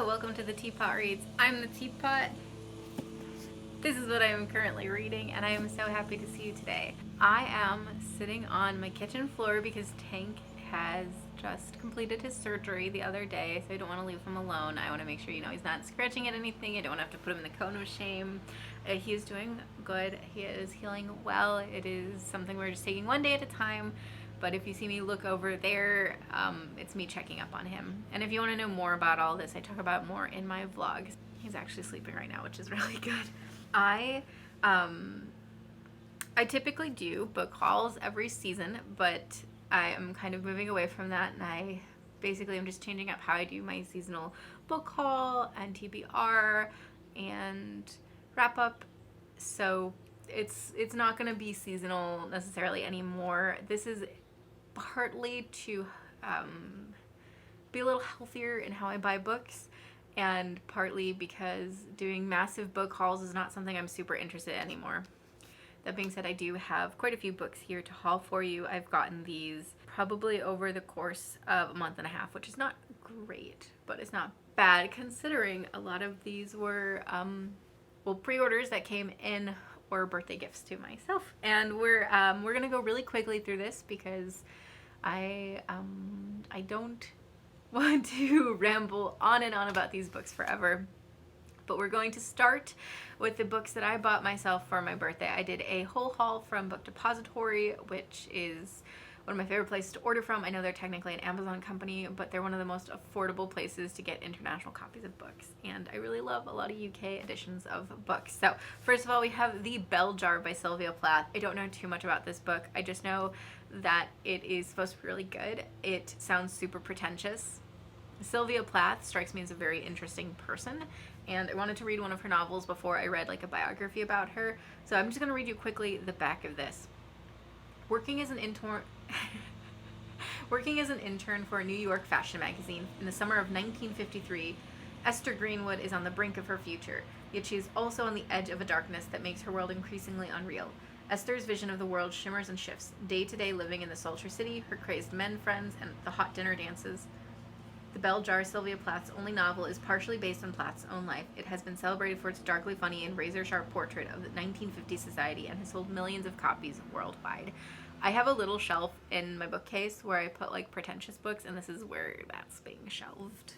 Hello, welcome to the Teapot Reads. I'm the Teapot. This is what I am currently reading, and I am so happy to see you today. I am sitting on my kitchen floor because Tank has just completed his surgery the other day, so I don't want to leave him alone. I want to make sure, he's not scratching at anything. I don't want to have to put him in the cone of shame. He is doing good. He is healing well. It is something we're just taking one day at a time. But if you see me look over there, it's me checking up on him. And if you want to know more about all this, I talk about more in my vlogs. He's actually sleeping right now, which is really good. I typically do book hauls every season, but I am kind of moving away from that, and I'm just changing up how I do my seasonal book haul and TBR and wrap up. So it's not going to be seasonal necessarily anymore. This is partly to be a little healthier in how I buy books, and partly because doing massive book hauls is not something I'm super interested in anymore. That being said, I do have quite a few books here to haul for you. I've gotten these probably over the course of a month and a half, which is not great, but it's not bad considering a lot of these were pre-orders that came in or birthday gifts to myself. And we're gonna go really quickly through this because I don't want to ramble on and on about these books forever. But we're going to start with the books that I bought myself for my birthday. I did a whole haul from Book Depository, which is one of my favorite places to order from. I know they're technically an Amazon company, but they're one of the most affordable places to get international copies of books. And I really love a lot of UK editions of books. So first of all, we have The Bell Jar by Sylvia Plath. I don't know too much about this book. I just know that it is supposed to be really good. It sounds super pretentious. Sylvia Plath strikes me as a very interesting person, and I wanted to read one of her novels before I read like a biography about her. So I'm just going to read you quickly the back of this. Working as an intern for a New York fashion magazine in the summer of 1953, Esther Greenwood is on the brink of her future, yet she is also on the edge of a darkness that makes her world increasingly unreal. Esther's vision of the world shimmers and shifts, day-to-day living in the sultry city, her crazed men friends, and the hot dinner dances. The Bell Jar, Sylvia Plath's only novel, is partially based on Plath's own life. It has been celebrated for its darkly funny and razor-sharp portrait of the 1950s society and has sold millions of copies worldwide. I have a little shelf in my bookcase where I put like pretentious books, and this is where that's being shelved.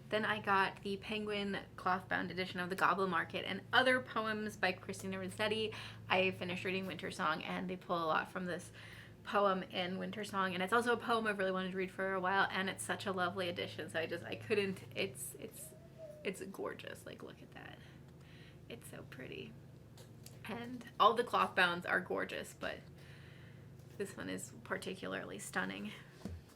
Then I got the Penguin cloth-bound edition of The Goblin Market and Other Poems by Christina Rossetti. I finished reading Winter Song, and they pull a lot from this poem in Winter Song, and it's also a poem I've really wanted to read for a while, and it's such a lovely edition, so I couldn't. It's gorgeous. Like, look at that. It's so pretty. And all the cloth bounds are gorgeous, but this one is particularly stunning.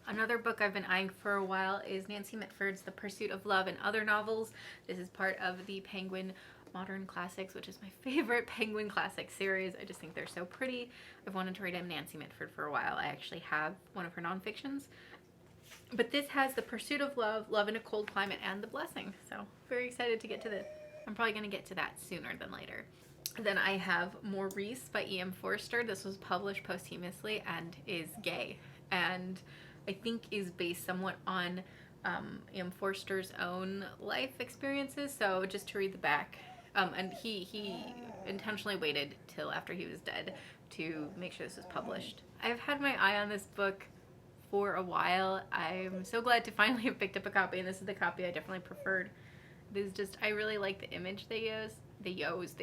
Another book I've been eyeing for a while is Nancy Mitford's The Pursuit of Love and Other Novels. This is part of the Penguin Modern Classics, which is my favorite Penguin Classic series. I just think they're so pretty. I've wanted to read Nancy Mitford for a while. I actually have one of her nonfictions. But this has The Pursuit of Love, Love in a Cold Climate, and The Blessing. So very excited to get to this. I'm probably going to get to that sooner than later. Then I have Maurice by E.M. Forster. This was published posthumously and is gay, and I think is based somewhat on E.M. Forster's own life experiences. So just to read the back. And he intentionally waited till after he was dead to make sure this was published. I've had my eye on this book for a while. I'm so glad to finally have picked up a copy, and this is the copy I definitely preferred. It is just, I really like the image they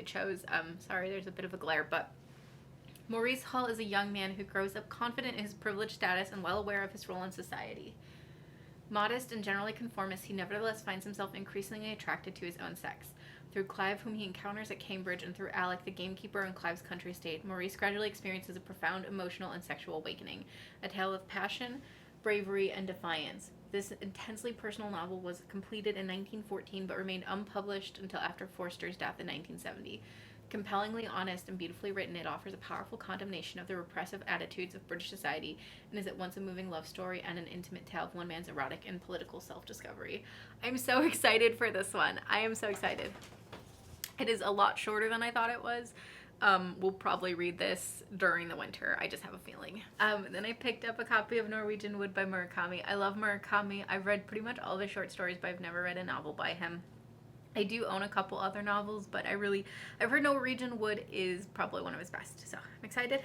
chose. Sorry, there's a bit of a glare, but Maurice Hall is a young man who grows up confident in his privileged status and well aware of his role in society. Modest and generally conformist, he nevertheless finds himself increasingly attracted to his own sex. Through Clive, whom he encounters at Cambridge, and through Alec, the gamekeeper in Clive's country estate, Maurice gradually experiences a profound emotional and sexual awakening, a tale of passion, bravery, and defiance. This intensely personal novel was completed in 1914 but remained unpublished until after Forster's death in 1970. Compellingly honest and beautifully written, it offers a powerful condemnation of the repressive attitudes of British society and is at once a moving love story and an intimate tale of one man's erotic and political self-discovery. I'm so excited for this one. I am so excited. It is a lot shorter than I thought it was. will probably read this during the winter. I just have a feeling. Then I picked up a copy of Norwegian Wood by Murakami. I love Murakami. I've read pretty much all of his short stories, but I've never read a novel by him. I do own a couple other novels, but I've heard Norwegian Wood is probably one of his best, so I'm excited.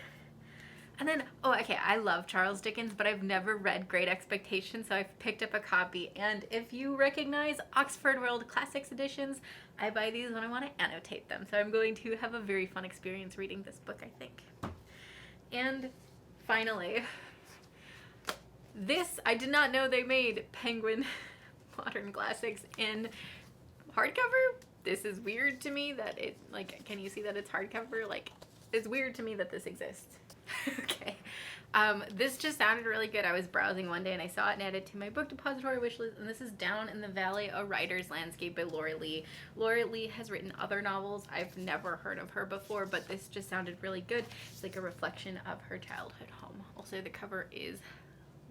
And then, I love Charles Dickens, but I've never read Great Expectations, so I've picked up a copy. And if you recognize Oxford World Classics editions, I buy these when I want to annotate them. So I'm going to have a very fun experience reading this book, I think. And finally, I did not know they made Penguin Modern Classics in hardcover. This is weird to me that it, can you see that it's hardcover? It's weird to me that this exists. Okay. This just sounded really good. I was browsing one day and I saw it and added to my book depository wishlist, and this is Down in the Valley, A Writer's Landscape by Laura Lee. Laura Lee has written other novels. I've never heard of her before, but this just sounded really good. It's like a reflection of her childhood home. Also, the cover is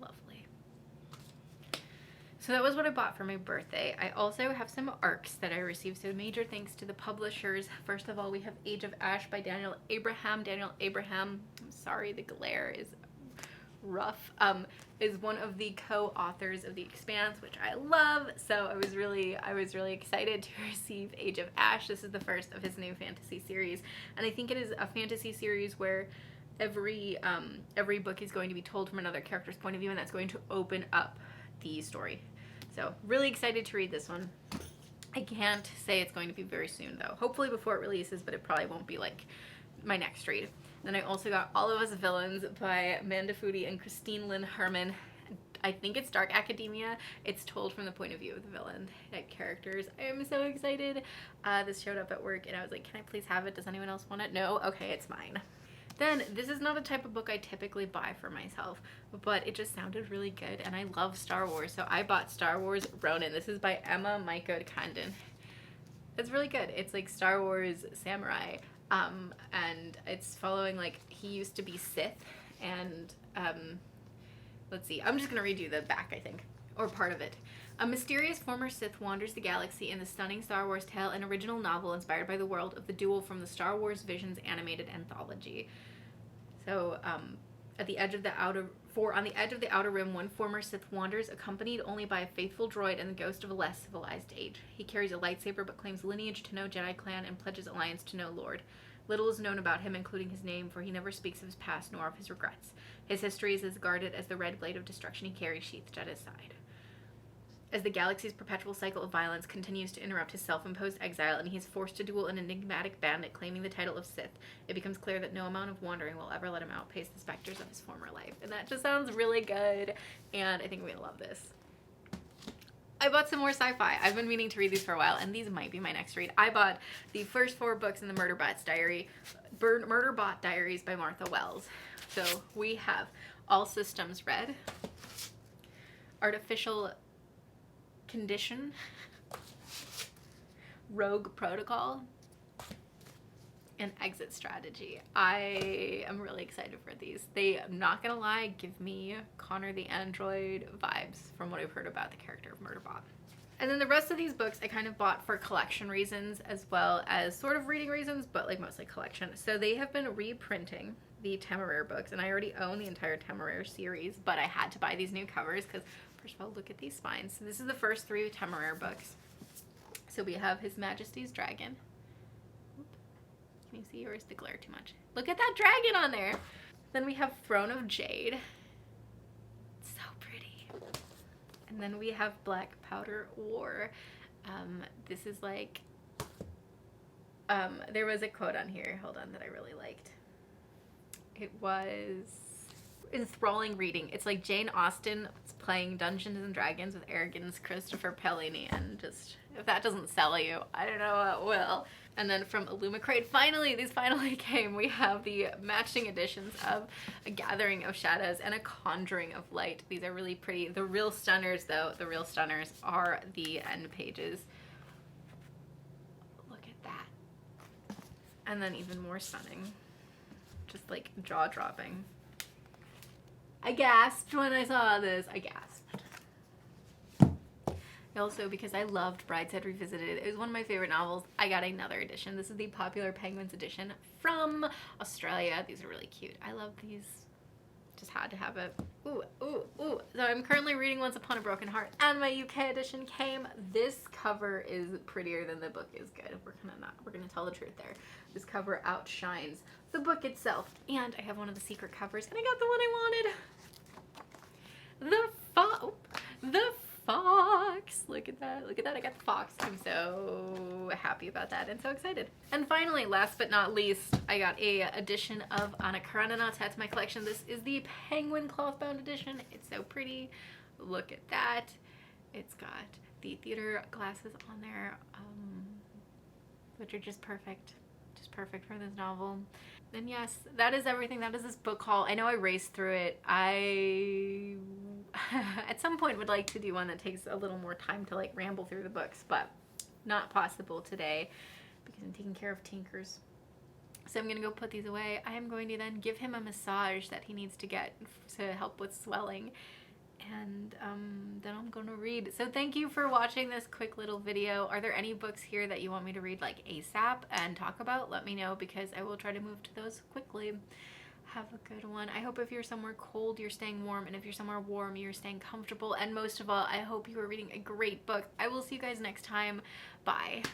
lovely. So that was what I bought for my birthday. I also have some ARCs that I received, so major thanks to the publishers. First of all, we have Age of Ash by Daniel Abraham. Daniel Abraham, I'm sorry, the glare is rough, is one of the co-authors of The Expanse, which I love. So I was really excited to receive Age of Ash. This is the first of his new fantasy series, and I think it is a fantasy series where every book is going to be told from another character's point of view, and that's going to open up the story. So really excited to read this one. I can't say it's going to be very soon though. Hopefully before it releases, but it probably won't be like my next read. Then I also got All of Us Villains by Amanda Foody and Christine Lynn Herman. I think it's Dark Academia. It's told from the point of view of the villain characters. I am so excited. This showed up at work and I was like, can I please have it? Does anyone else want it? No? Okay, it's mine. Then, this is not a type of book I typically buy for myself, but it just sounded really good, and I love Star Wars, so I bought Star Wars Ronin. This is by Emma Maiko Kandon. It's really good. It's like Star Wars samurai, and it's following, he used to be Sith, and, let's see, I'm just gonna read you the back, I think, or part of it. A mysterious former Sith wanders the galaxy in the stunning Star Wars tale, an original novel inspired by the world of the duel from the Star Wars Visions animated anthology. So, on the edge of the Outer Rim, one former Sith wanders, accompanied only by a faithful droid and the ghost of a less civilized age. He carries a lightsaber but claims lineage to no Jedi clan and pledges alliance to no Lord. Little is known about him, including his name, for he never speaks of his past nor of his regrets. His history is as guarded as the red blade of destruction he carries sheathed at his side. As the galaxy's perpetual cycle of violence continues to interrupt his self-imposed exile and he is forced to duel an enigmatic bandit claiming the title of Sith, it becomes clear that no amount of wandering will ever let him outpace the specters of his former life. And that just sounds really good, and I think I'm gonna love this. I bought some more sci-fi. I've been meaning to read these for a while, and these might be my next read. I bought the first 4 books in the Murderbot Diaries by Martha Wells. So we have All Systems Red, Artificial Condition, Rogue Protocol, and Exit Strategy. I am really excited for these. They, I'm not gonna lie, give me Connor the Android vibes from what I've heard about the character of Murderbot. And then the rest of these books I kind of bought for collection reasons as well as sort of reading reasons, but mostly collection. So they have been reprinting the Temeraire books, and I already own the entire Temeraire series, but I had to buy these new covers because, first of all, look at these spines. So this is the first 3 Temeraire books. So we have His Majesty's Dragon. Can you see, or is the glare too much? Look at that dragon on there! Then we have Throne of Jade. It's so pretty. And then we have Black Powder War. This is there was a quote on here, hold on, that I really liked. It was enthralling reading. It's like Jane Austen playing Dungeons and Dragons with arrogance, Christopher Pellini, and just, if that doesn't sell you, I don't know what will. And then from Illumicrate, these finally came. We have the matching editions of A Gathering of Shadows and A Conjuring of Light. These are really pretty. The real stunners, though, are the end pages. Look at that. And then even more stunning. Just jaw-dropping. I gasped when I saw this. I gasped. Also, because I loved Brideshead Revisited, it was one of my favorite novels, I got another edition. This is the Popular Penguins edition from Australia. These are really cute. I love these. Just had to have it. Ooh, ooh, ooh. So I'm currently reading Once Upon a Broken Heart, and my UK edition came. This cover is prettier than the book is good. We're gonna tell the truth there. This cover outshines the book itself. And I have one of the secret covers, and I got the one I wanted. The fox. Look at that. Look at that. I got the fox. I'm so happy about that and so excited. And finally, last but not least, I got a edition of Anna Karenina to add to my collection. This is the Penguin cloth-bound edition. It's so pretty. Look at that. It's got the theater glasses on there, which are just perfect. Just perfect for this novel. And yes, that is everything. That is this book haul. I know I raced through it. I at some point would like to do one that takes a little more time to like ramble through the books, but not possible today because I'm taking care of Tinkers. So I'm gonna go put these away. I am going to then give him a massage that he needs to get to help with swelling, and then I'm gonna read. So thank you for watching this quick little video. Are there any books here that you want me to read like ASAP and talk about? Let me know, because I will try to move to those quickly. Have a good one. I hope if you're somewhere cold, you're staying warm, and if you're somewhere warm, you're staying comfortable. And most of all, I hope you are reading a great book. I will see you guys next time. Bye.